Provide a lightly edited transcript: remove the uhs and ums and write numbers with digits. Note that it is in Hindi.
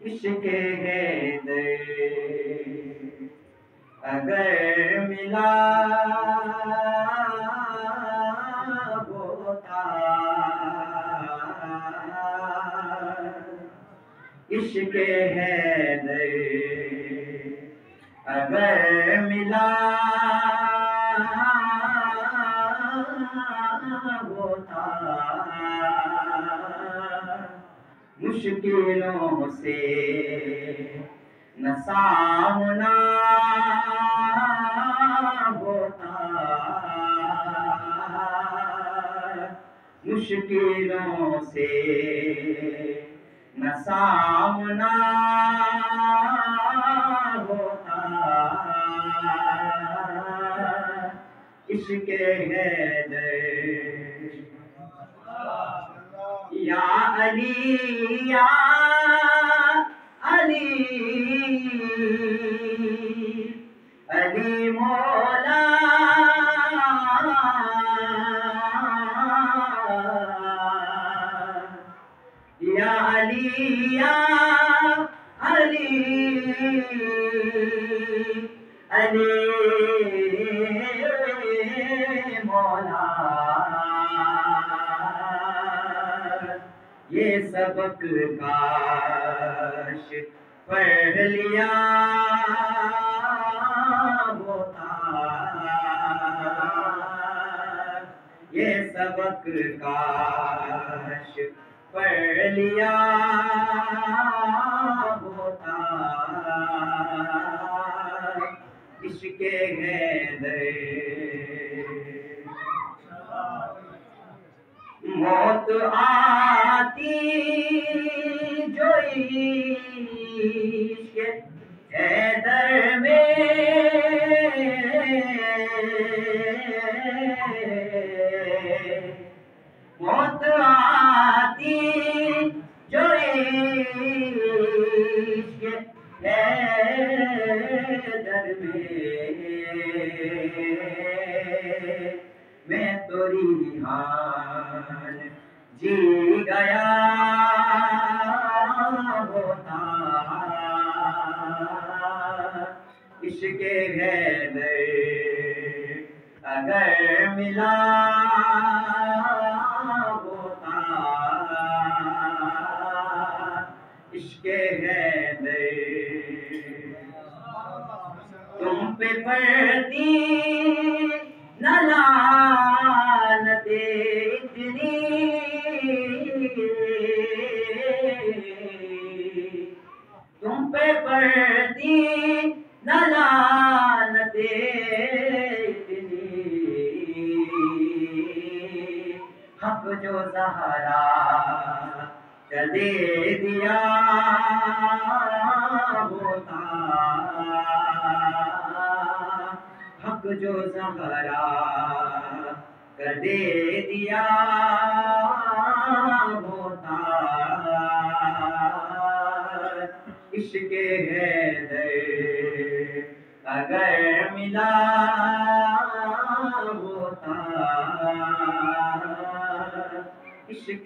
इश्क है दर्द अगर मिला होता, इश्क है दर्द अगर मिला होता, मुश्किलों से न सामना होता, मुश्किलों से न सामना होता, इश्क है दर्द या अली या अली अली मौला या अली या अली अली मौला, ये सबक काश पढ़ लिया होता, ये सबक काश पढ़ लिया होता, इश्क है दर्द मौत आती जो इश्क हैदर में, मौत आती जो इश्क हैदर में, मैं तो रिहान जी गया होता, इश्क है दर्द अगर मिला होता, इश्क है दर्द तुम पे पड़ती न लानते इतनी, तुम पे पड़ती न लानते इतनी, हक जो ज़हरा का दे दिया होता, हक जो ज़हरा का दे दिया होता, इश्क है दर्द अगर मिला होता, इश्क